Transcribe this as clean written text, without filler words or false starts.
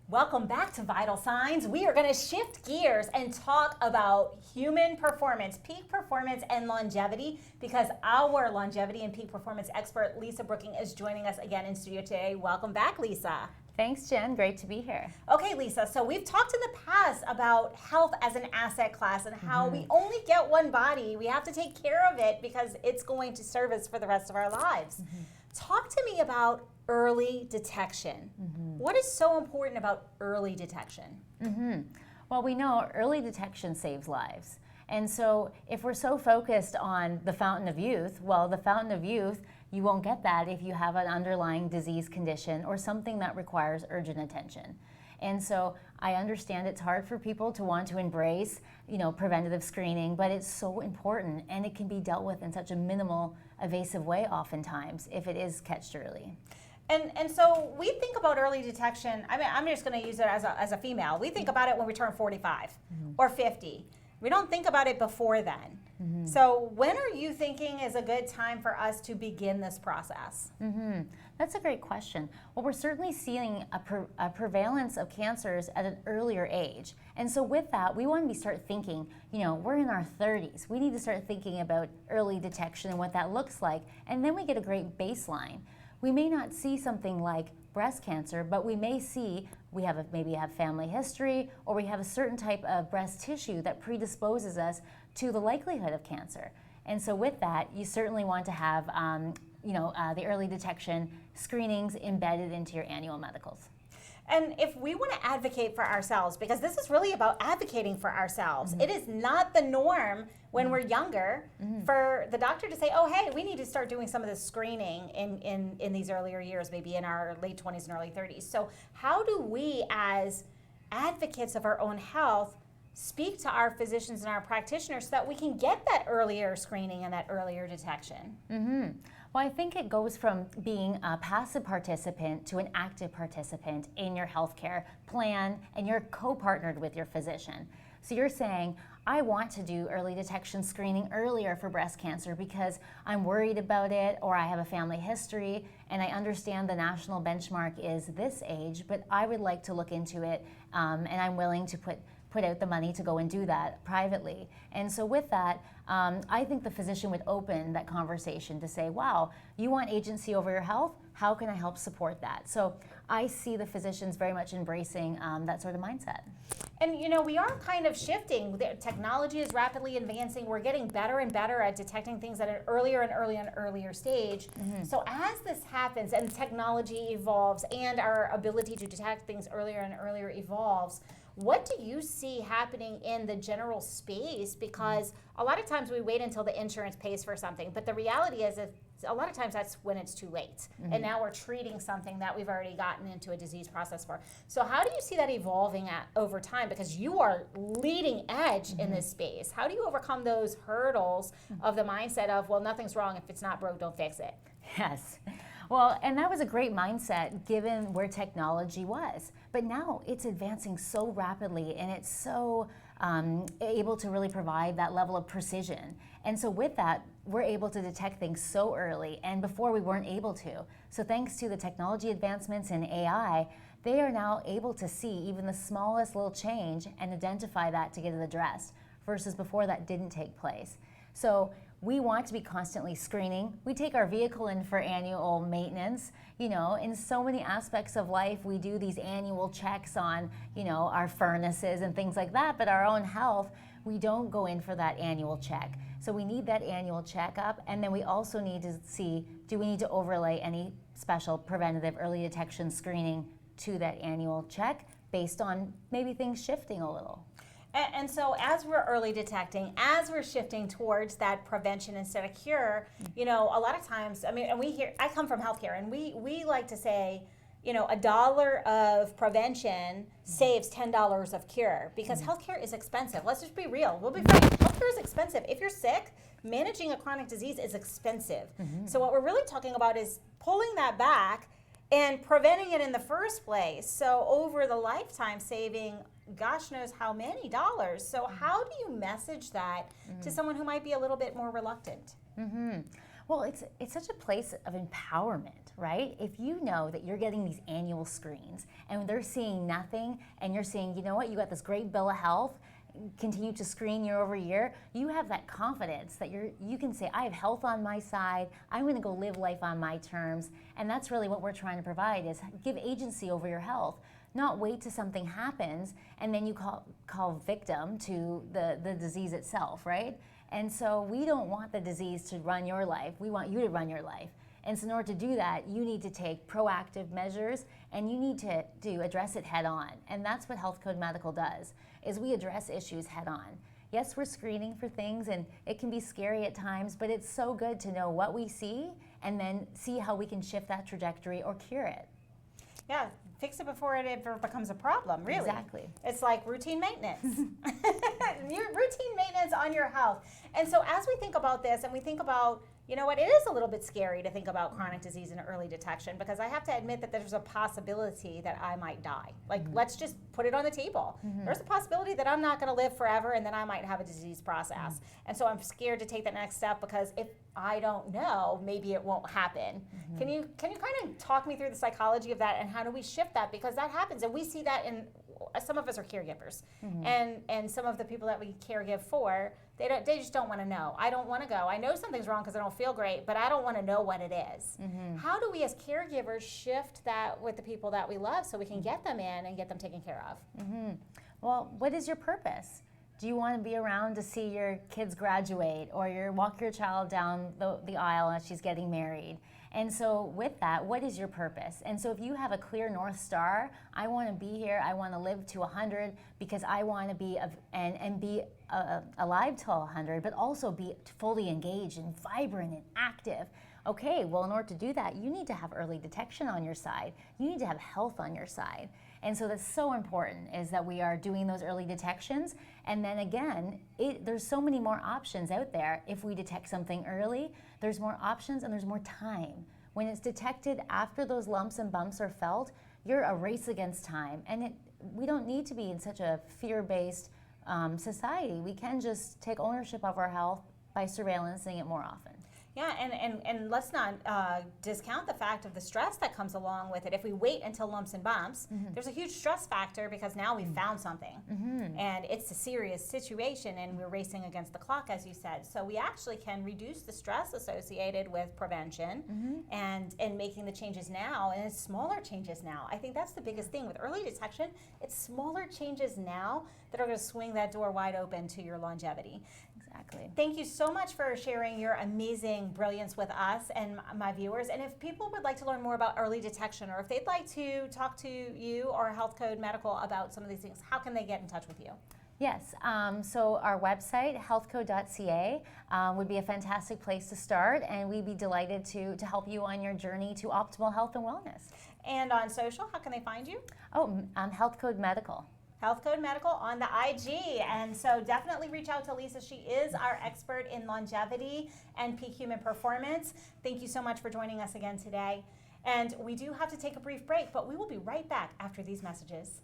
Welcome back to Vital Signs. We are going to shift gears and talk about human performance, peak performance, and longevity, because our longevity and peak performance expert, Lisa Brooking, is joining us again in studio today. Welcome back, Lisa. Thanks, Jen. Great to be here. Okay, Lisa, so we've talked in the past about health as an asset class and how we only get one body. We have to take care of it because it's going to serve us for the rest of our lives. Talk to me about early detection. What is so important about early detection? Well, we know early detection saves lives. And so if we're so focused on the fountain of youth, well, the fountain of youth, you won't get that if you have an underlying disease condition or something that requires urgent attention. And so I understand it's hard for people to want to embrace, preventative screening, but it's so important, and it can be dealt with in such a minimal, evasive way oftentimes if it is catched early. And so we think about early detection, I mean, I'm just going to use it as a female. We think about it when we turn 45 or 50. We don't think about it before then. So when are you thinking is a good time for us to begin this process? That's a great question. Well, we're certainly seeing a prevalence of cancers at an earlier age. And so with that, we want to start thinking, we're in our 30s. We need to start thinking about early detection and what that looks like. And then we get a great baseline. We may not see something like breast cancer, but we may see maybe have family history, or we have a certain type of breast tissue that predisposes us to the likelihood of cancer. And so with that, you certainly want to have the early detection screenings embedded into your annual medicals. And if we want to advocate for ourselves, because this is really about advocating for ourselves, it is not the norm when we're younger for the doctor to say, oh, hey, we need to start doing some of this screening in these earlier years, maybe in our late 20s and early 30s. So how do we, as advocates of our own health, speak to our physicians and our practitioners so that we can get that earlier screening and that earlier detection? Well, I think it goes from being a passive participant to an active participant in your healthcare plan, and you're co-partnered with your physician. So you're saying, I want to do early detection screening earlier for breast cancer because I'm worried about it, or I have a family history, and I understand the national benchmark is this age, but I would like to look into it, and I'm willing to put out the money to go and do that privately. And so with that, I think the physician would open that conversation to say, wow, you want agency over your health? How can I help support that? So I see the physicians very much embracing that sort of mindset. And we are kind of shifting. The technology is rapidly advancing. We're getting better and better at detecting things at an earlier and earlier stage. So as this happens and technology evolves and our ability to detect things earlier and earlier evolves, what do you see happening in the general space? Because a lot of times we wait until the insurance pays for something, but the reality is that a lot of times that's when it's too late. And now we're treating something that we've already gotten into a disease process for. So how do you see that evolving over time? Because you are leading edge in this space. How do you overcome those hurdles of the mindset of, well, nothing's wrong. If it's not broke, don't fix it? Yes. Well, and that was a great mindset given where technology was. But now it's advancing so rapidly, and it's so able to really provide that level of precision. And so with that, we're able to detect things so early, and before we weren't able to. So thanks to the technology advancements in AI, they are now able to see even the smallest little change and identify that to get it addressed, versus before that didn't take place. So we want to be constantly screening. We take our vehicle in for annual maintenance. In so many aspects of life, we do these annual checks on, our furnaces and things like that, but our own health, we don't go in for that annual check. So we need that annual checkup, and then we also need to see, do we need to overlay any special preventative early detection screening to that annual check based on maybe things shifting a little. And so as we're early detecting, as we're shifting towards that prevention instead of cure, a lot of times, I come from healthcare, and we like to say, $1 of prevention saves $10 of cure, because healthcare is expensive. Let's just be real. We'll be frank. Healthcare is expensive. If you're sick, managing a chronic disease is expensive. So what we're really talking about is pulling that back and preventing it in the first place. So over the lifetime, saving gosh knows how many dollars. So how do you message that to someone who might be a little bit more reluctant? Well, it's such a place of empowerment, right? If you know that you're getting these annual screens and they're seeing nothing, and you're seeing, you know what, you got this great bill of health, continue to screen year over year, you have that confidence that you can say, I have health on my side, I'm going to go live life on my terms. And that's really what we're trying to provide, is give agency over your health. Not wait till something happens and then you call victim to the disease itself, right? And so we don't want the disease to run your life. We want you to run your life. And so in order to do that, you need to take proactive measures, and you need to address it head on. And that's what Health Code Medical does, is we address issues head on. Yes, we're screening for things, and it can be scary at times, but it's so good to know what we see and then see how we can shift that trajectory or cure it. Yeah, fix it before it ever becomes a problem, really. Exactly. It's like routine maintenance. Routine maintenance on your health. And so as we think about this, and we think about, you know what, it is a little bit scary to think about chronic disease and early detection, because I have to admit that there's a possibility that I might die. Like, let's just put it on the table. There's a possibility that I'm not going to live forever, and then I might have a disease process. And so I'm scared to take that next step, because if I don't know, maybe it won't happen. Can you kind of talk me through the psychology of that, and how do we shift that? Because that happens, and we see that in, some of us are caregivers, and some of the people that we caregive for, they just don't want to know. I don't want to go. I know something's wrong because I don't feel great, but I don't want to know what it is. How do we as caregivers shift that with the people that we love so we can get them in and get them taken care of? Well, what is your purpose? Do you want to be around to see your kids graduate, or walk your child down the aisle as she's getting married? And so with that, what is your purpose? And so if you have a clear North Star, I want to be here, I want to live to 100 because I want to be alive till 100, but also be fully engaged and vibrant and active. Okay, well, in order to do that, you need to have early detection on your side. You need to have health on your side. And so that's so important, is that we are doing those early detections. And then again, there's so many more options out there. If we detect something early, there's more options and there's more time. When it's detected after those lumps and bumps are felt, you're a race against time. And we don't need to be in such a fear-based society. We can just take ownership of our health by surveillancing it more often. Yeah, and let's not discount the fact of the stress that comes along with it. If we wait until lumps and bumps, there's a huge stress factor, because now we've found something. And it's a serious situation, and we're racing against the clock, as you said. So we actually can reduce the stress associated with prevention and making the changes now, and it's smaller changes now. I think that's the biggest thing with early detection. It's smaller changes now that are going to swing that door wide open to your longevity. Exactly. Thank you so much for sharing your amazing brilliance with us and my viewers. And if people would like to learn more about early detection, or if they'd like to talk to you or Health Code Medical about some of these things, how can they get in touch with you? Yes, so our website, healthcode.ca, would be a fantastic place to start, and we'd be delighted to help you on your journey to optimal health and wellness. And on social, how can they find you? Oh, Health Code Medical. Health Code Medical on the IG. And so definitely reach out to Lisa. She is our expert in longevity and peak human performance. Thank you so much for joining us again today. And we do have to take a brief break, but we will be right back after these messages.